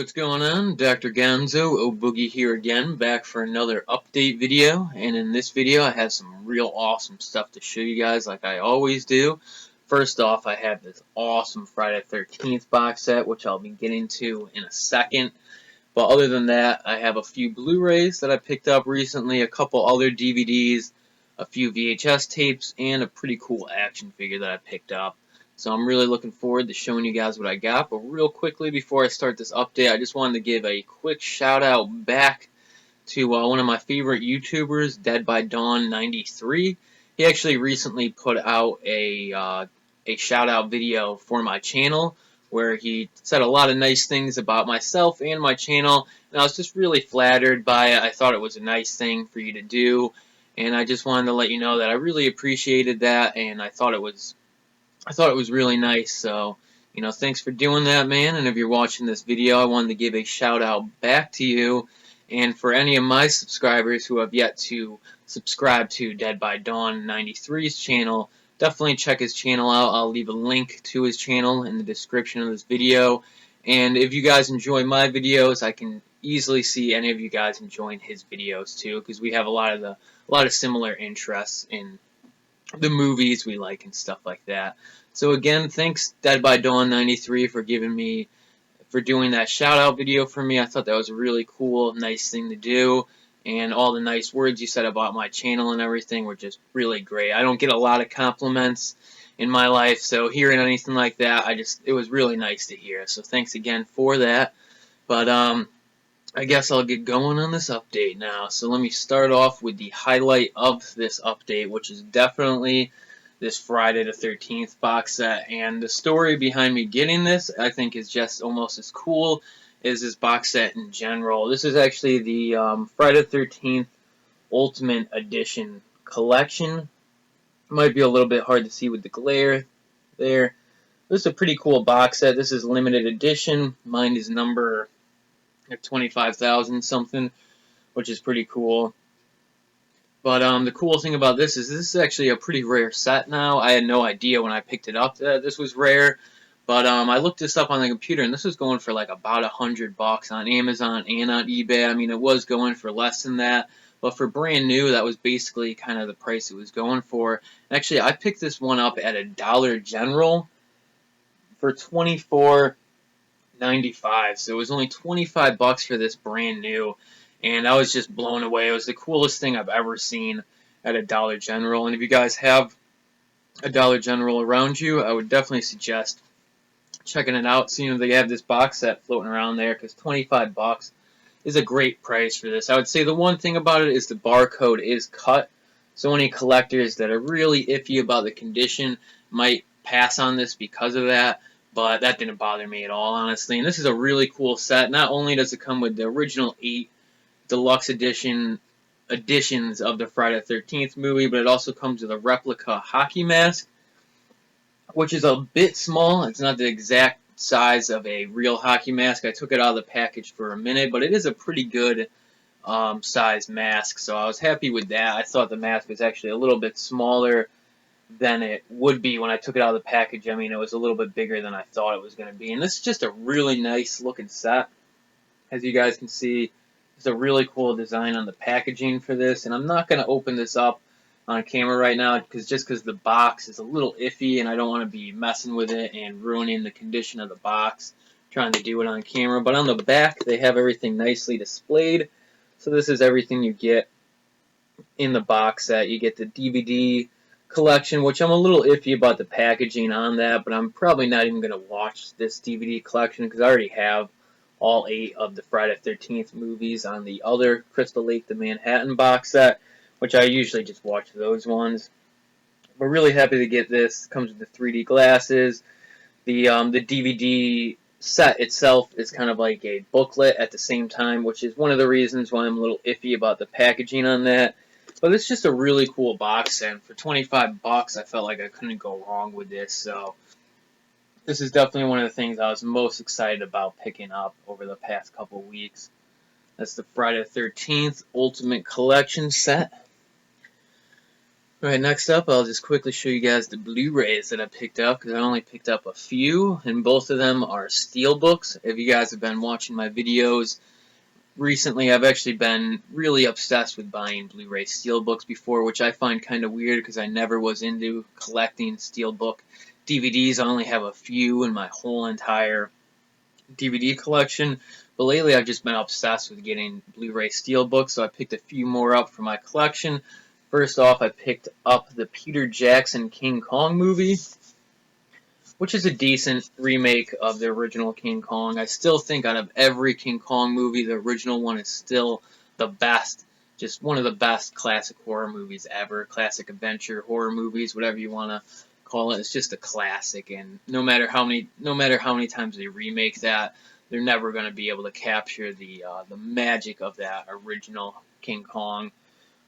What's going on? Dr. Gonzo, O'Boogie here again, back for another update video. And in this video, I have some real awesome stuff to show you guys, like I always do. First off, I have this awesome Friday the 13th box set, which I'll be getting to in a second. But other than that, I have a few Blu-rays that I picked up recently, a couple other DVDs, a few VHS tapes, and a pretty cool action figure that I picked up. So I'm really looking forward to showing you guys what I got. But real quickly, before I start this update, I just wanted to give a quick shout out back to one of my favorite YouTubers, Dead by Dawn 93. He actually recently put out a shout out video for my channel where he said a lot of nice things about myself and my channel, and I was just really flattered by it. I thought it was a nice thing for you to do, and I just wanted to let you know that I really appreciated that, and I thought it was really nice. So, thanks for doing that, man. And if you're watching this video, I wanted to give a shout out back to you. And for any of my subscribers who have yet to subscribe to Dead by Dawn 93's channel, definitely check his channel out. I'll leave a link to his channel in the description of this video. And if you guys enjoy my videos, I can easily see any of you guys enjoying his videos too, because we have a lot of similar interests in the movies we like and stuff like that. So again, thanks Dead by Dawn 93 for doing that shout out video for me. I thought that was a really cool, nice thing to do, and all the nice words you said about my channel and everything were just really great. I don't get a lot of compliments in my life, so hearing anything like that, it was really nice to hear. So thanks again for that. But I guess I'll get going on this update now. So let me start off with the highlight of this update, which is definitely this Friday the 13th box set. And the story behind me getting this, I think, is just almost as cool as this box set in general. This is actually the Friday the 13th Ultimate Edition collection. Might be a little bit hard to see with the glare there. This is a pretty cool box set. This is limited edition. Mine is number 25,000 something, which is pretty cool. But the cool thing about this is actually a pretty rare set now. I had no idea when I picked it up that this was rare, but I looked this up on the computer, and this was going for like about $100 on Amazon and on eBay. I mean, it was going for less than that, but for brand new, that was basically kind of the price it was going for. Actually, I picked this one up at a Dollar General for $24.95, so it was only $25 for this brand new, and I was just blown away. It was the coolest thing I've ever seen at a Dollar General, and if you guys have a Dollar General around you, I would definitely suggest checking it out, seeing if they have this box set floating around there, because $25 is a great price for this. I would say the one thing about it is the barcode is cut, so any collectors that are really iffy about the condition might pass on this because of that. But that didn't bother me at all, honestly. And this is a really cool set. Not only does it come with the original 8 deluxe editions of the Friday the 13th movie, but it also comes with a replica hockey mask, which is a bit small. It's not the exact size of a real hockey mask. I took it out of the package for a minute, but it is a pretty good size mask, so I was happy with that. I thought the mask was actually a little bit smaller than it would be when I took it out of the package. I mean, it was a little bit bigger than I thought it was going to be. And this is just a really nice looking set. As you guys can see, it's a really cool design on the packaging for this. And I'm not going to open this up on camera right now because the box is a little iffy and I don't want to be messing with it and ruining the condition of the box trying to do it on camera. But on the back, they have everything nicely displayed. So this is everything you get in the box set. You get the DVD collection, which I'm a little iffy about the packaging on that, but I'm probably not even going to watch this DVD collection because I already have all 8 of the Friday the 13th movies on the other Crystal Lake the Manhattan box set, which I usually just watch those ones. But really happy to get this. It comes with the 3D glasses. The DVD set itself is kind of like a booklet at the same time, which is one of the reasons why I'm a little iffy about the packaging on that. But it's just a really cool box, and for $25, I felt like I couldn't go wrong with this. So this is definitely one of the things I was most excited about picking up over the past couple weeks. That's the Friday the 13th Ultimate Collection set. Alright, next up, I'll just quickly show you guys the Blu-rays that I picked up, because I only picked up a few, and both of them are steelbooks. If you guys have been watching my videos recently, I've actually been really obsessed with buying Blu-ray steelbooks before, which I find kind of weird because I never was into collecting steelbook DVDs. I only have a few in my whole entire DVD collection, but lately I've just been obsessed with getting Blu-ray steelbooks, so I picked a few more up for my collection. First off, I picked up the Peter Jackson King Kong movie, which is a decent remake of the original King Kong. I still think out of every King Kong movie, the original one is still the best. Just one of the best classic horror movies ever. Classic adventure horror movies, whatever you want to call it. It's just a classic, and no matter how many times they remake that, they're never going to be able to capture the magic of that original King Kong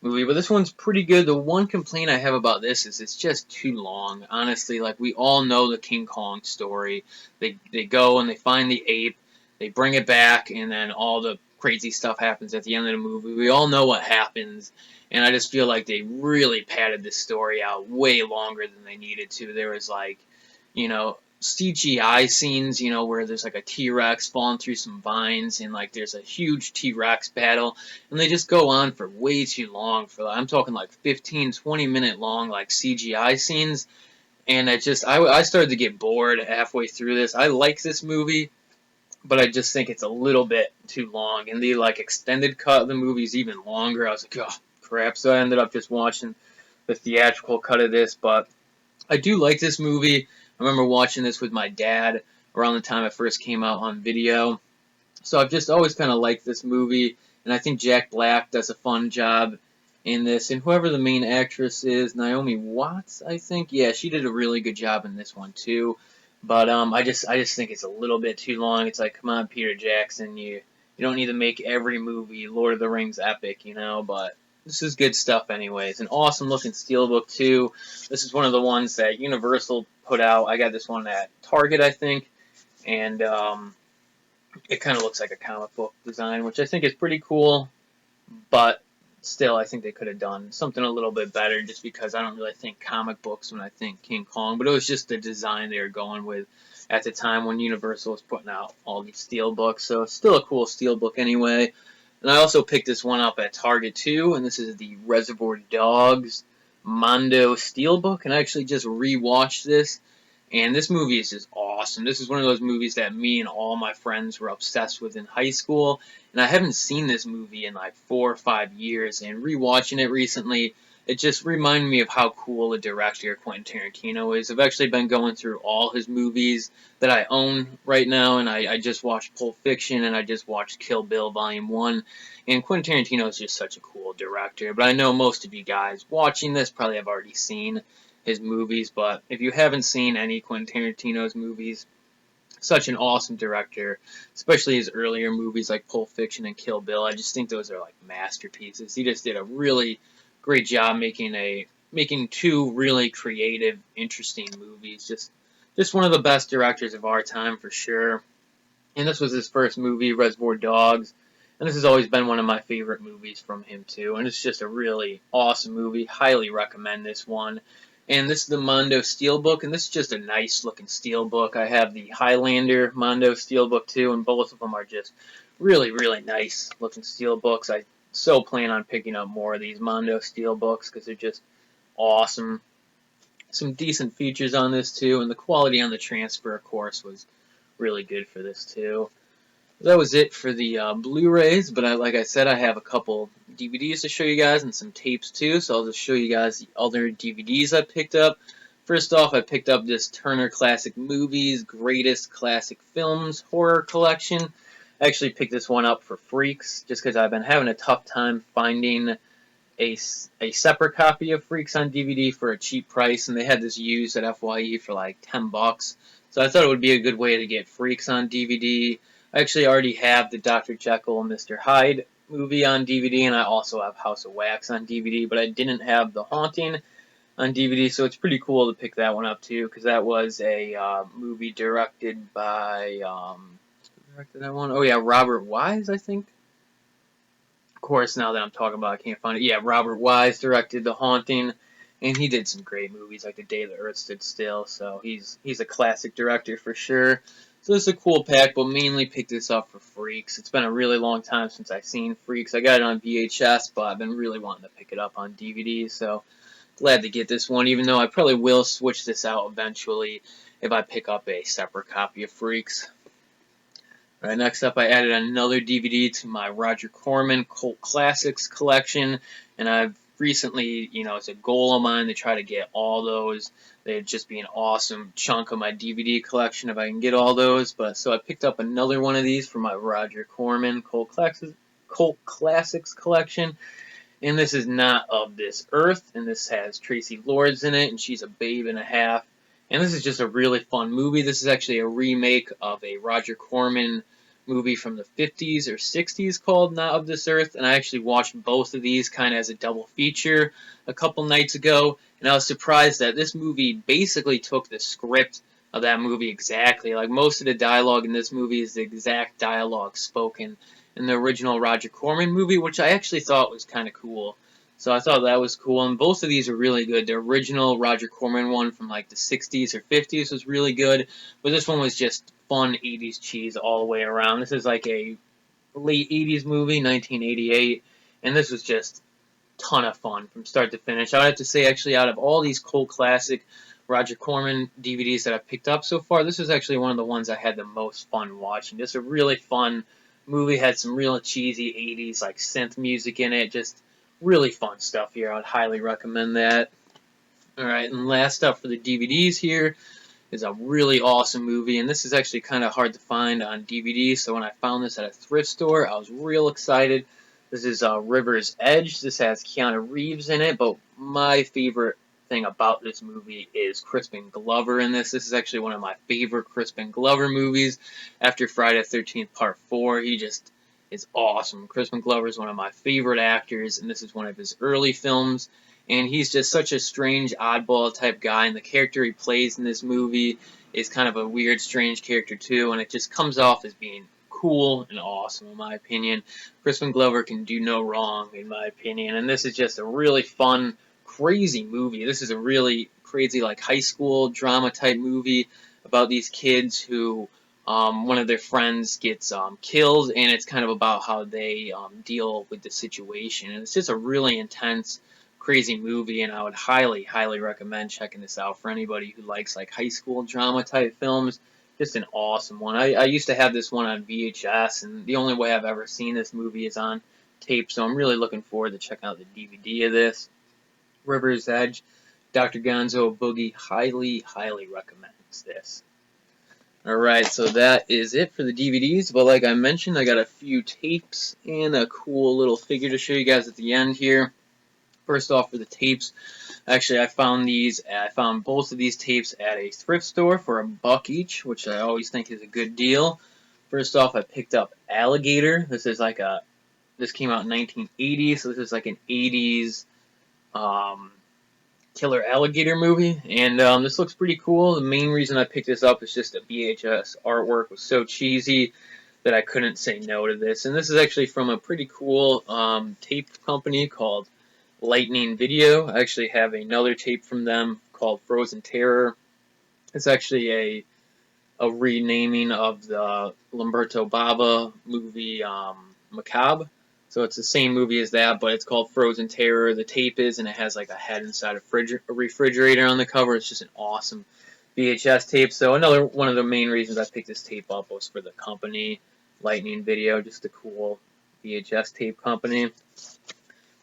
movie, but this one's pretty good. The one complaint I have about this is it's just too long. Honestly, like, we all know the King Kong story. They go and they find the ape, they bring it back, and then all the crazy stuff happens at the end of the movie. We all know what happens, and I just feel like they really padded this story out way longer than they needed to. There was, like, CGI scenes, where there's like a T-Rex falling through some vines, and like there's a huge T-Rex battle, and they just go on for way too long. I'm talking like 15, 20-minute long like CGI scenes, and I started to get bored halfway through this. I like this movie, but I just think it's a little bit too long, and the like extended cut of the movie is even longer. I was like, oh crap! So I ended up just watching the theatrical cut of this, but I do like this movie. I remember watching this with my dad around the time it first came out on video. So I've just always kind of liked this movie, and I think Jack Black does a fun job in this. And whoever the main actress is, Naomi Watts, I think, yeah, she did a really good job in this one too. But I just think it's a little bit too long. It's like, come on, Peter Jackson, you don't need to make every movie Lord of the Rings epic, But this is good stuff, anyways. An awesome looking steelbook too. This is one of the ones that Universal put out. I got this one at Target, I think, and it kind of looks like a comic book design, which I think is pretty cool, but still, I think they could have done something a little bit better, just because I don't really think comic books when I think King Kong, but it was just the design they were going with at the time when Universal was putting out all these steel books. So it's still a cool steel book anyway. And I also picked this one up at Target too, and this is the Reservoir Dogs Mondo Steelbook, and I actually just rewatched this, and this movie is just awesome. This is one of those movies that me and all my friends were obsessed with in high school, and I haven't seen this movie in like 4 or 5 years, and rewatching it recently, it just reminded me of how cool a director Quentin Tarantino is. I've actually been going through all his movies that I own right now, and I just watched Pulp Fiction, and I just watched Kill Bill Volume 1, and Quentin Tarantino is just such a cool director. But I know most of you guys watching this probably have already seen his movies, but if you haven't seen any Quentin Tarantino's movies, such an awesome director, especially his earlier movies like Pulp Fiction and Kill Bill. I just think those are like masterpieces. He just did a really great job making two really creative, interesting movies. Just one of the best directors of our time for sure. And this was his first movie, Reservoir Dogs. And this has always been one of my favorite movies from him too. And it's just a really awesome movie. Highly recommend this one. And this is the Mondo Steelbook, and this is just a nice looking steelbook. I have the Highlander Mondo Steelbook too, and both of them are just really, really nice looking steelbooks. I so plan on picking up more of these Mondo Steelbooks because they're just awesome. Some decent features on this too, and the quality on the transfer, of course, was really good for this too. That was it for the Blu-rays, but like I said, I have a couple DVDs to show you guys and some tapes too, so I'll just show you guys the other DVDs I picked up. First off, I picked up this Turner Classic Movies Greatest Classic Films Horror Collection. I actually picked this one up for Freaks, just because I've been having a tough time finding a separate copy of Freaks on DVD for a cheap price, and they had this used at FYE for like 10 bucks. So I thought it would be a good way to get Freaks on DVD. I actually already have the Dr. Jekyll and Mr. Hyde movie on DVD, and I also have House of Wax on DVD, but I didn't have The Haunting on DVD, so it's pretty cool to pick that one up too, because that was a movie directed by, who directed that one? Oh yeah, Robert Wise, I think. Of course, now that I'm talking about it, I can't find it. Yeah, Robert Wise directed The Haunting, And he did some great movies like The Day the Earth Stood Still, so he's a classic director for sure. So this is a cool pack, but mainly picked this up for Freaks. It's been a really long time since I've seen Freaks. I got it on VHS, but I've been really wanting to pick it up on DVD, so glad to get this one, even though I probably will switch this out eventually if I pick up a separate copy of Freaks. Alright, next up I added another DVD to my Roger Corman Cult Classics collection, and I've recently, it's a goal of mine to try to get all those. They'd just be an awesome chunk of my DVD collection if I can get all those. But so I picked up another one of these for my Roger Corman Cult Classics collection. And this is Not of This Earth, and this has Tracy Lords in it, and she's a babe and a half. And this is just a really fun movie. This is actually a remake of a Roger Corman movie from the 50s or 60s called Not of This Earth, and I actually watched both of these kind of as a double feature a couple nights ago, and I was surprised that this movie basically took the script of that movie exactly. Like, most of the dialogue in this movie is the exact dialogue spoken in the original Roger Corman movie, which I actually thought was kind of cool. So I thought that was cool, and both of these are really good. The original Roger Corman one from like the 60s or 50s was really good, but this one was just fun 80s cheese all the way around. This is like a late 80s movie, 1988, and this was just a ton of fun from start to finish. I would have to say, actually, out of all these cult classic Roger Corman DVDs that I've picked up so far, this was actually one of the ones I had the most fun watching. Just a really fun movie, had some real cheesy 80s like synth music in it, just really fun stuff here. I would highly recommend that. Alright, and last up for the DVDs here is a really awesome movie, and this is actually kind of hard to find on DVD, so when I found this at a thrift store, I was real excited. This is River's Edge. This has Keanu Reeves in it, but my favorite thing about this movie is Crispin Glover in this. This is actually one of my favorite Crispin Glover movies after Friday the 13th Part 4. He just is awesome. Crispin Glover is one of my favorite actors, and this is one of his early films. And he's just such a strange, oddball type guy, and the character he plays in this movie is kind of a weird, strange character too, and it just comes off as being cool and awesome, in my opinion. Crispin Glover can do no wrong, in my opinion, and this is just a really fun, crazy movie. This is a really crazy, like, high school drama type movie about these kids who one of their friends gets killed, and it's kind of about how they deal with the situation. And it's just a really intense, crazy movie, and I would highly, highly recommend checking this out for anybody who likes like high school drama type films. Just an awesome one. I used to have this one on VHS, and the only way I've ever seen this movie is on tape, so I'm really looking forward to checking out the DVD of this. River's Edge, Dr. Gonzo Boogie highly, highly recommends this. Alright, so that is it for the DVDs, but like I mentioned, I got a few tapes and a cool little figure to show you guys at the end here. First off, for the tapes, actually I found both of these tapes at a thrift store for $1 each, which I always think is a good deal. First off, I picked up Alligator. This came out in 1980, so this is like an 80s killer alligator movie, and this looks pretty cool. The main reason I picked this up is just the VHS artwork was so cheesy that I couldn't say no to this. And this is actually from a pretty cool tape company called Lightning Video. I actually have another tape from them called Frozen Terror. It's actually a renaming of the Lamberto Bava movie Macabre. So it's the same movie as that, but it's called Frozen Terror. The tape is, and it has like a head inside a refrigerator on the cover. It's just an awesome VHS tape. So another one of the main reasons I picked this tape up was for the company, Lightning Video, just a cool VHS tape company.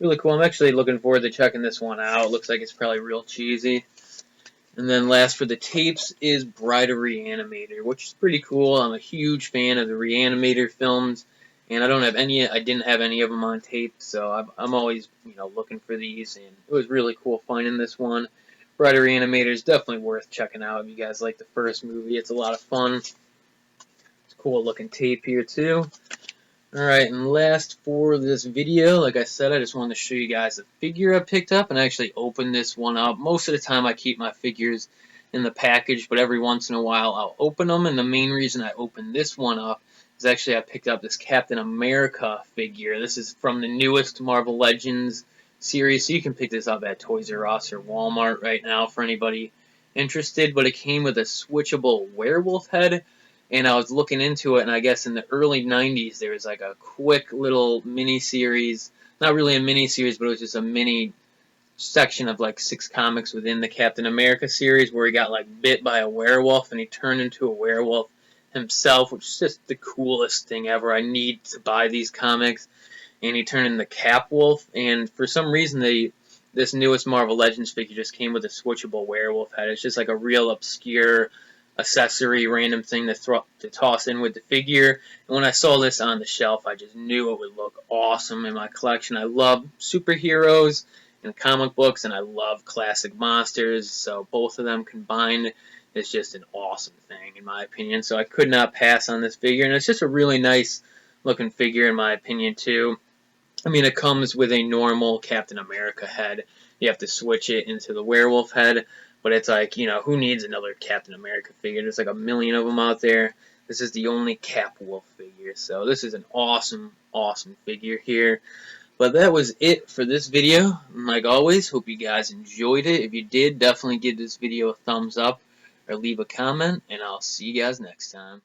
Really cool. I'm actually looking forward to checking this one out. Looks like it's probably real cheesy. And then last for the tapes is Bride of Reanimator, which is pretty cool. I'm a huge fan of the Reanimator films, and I didn't have any of them on tape, so I'm always, looking for these, and it was really cool finding this one. Bride of Reanimator is definitely worth checking out if you guys like the first movie. It's a lot of fun. It's a cool looking tape here too. Alright, and last for this video, like I said, I just wanted to show you guys a figure I picked up and I actually opened this one up. Most of the time I keep my figures in the package, but every once in a while I'll open them, and the main reason I opened this one up is actually I picked up this Captain America figure. This is from the newest Marvel Legends series, so you can pick this up at Toys R Us or Walmart right now for anybody interested. But it came with a switchable werewolf head, and I was looking into it, and I guess in the early 90s there was like a quick little mini series, not really a mini series, but it was just a mini section of like 6 comics within the Captain America series where he got like bit by a werewolf and he turned into a werewolf himself, which is just the coolest thing ever. I need to buy these comics. And he turned into Cap Wolf, and for some reason this newest Marvel Legends figure just came with a switchable werewolf head. It's just like a real obscure accessory, random thing to toss in with the figure. And when I saw this on the shelf, I just knew it would look awesome in my collection. I love superheroes and comic books, and I love classic monsters, so both of them combined is just an awesome thing, in my opinion. So I could not pass on this figure, and it's just a really nice looking figure, in my opinion, too. I mean, it comes with a normal Captain America head. You have to switch it into the werewolf head, but it's like, you know, who needs another Captain America figure? There's like a million of them out there. This is the only Cap Wolf figure, so this is an awesome, awesome figure here. But that was it for this video. Like always, hope you guys enjoyed it. If you did, definitely give this video a thumbs up or leave a comment, and I'll see you guys next time.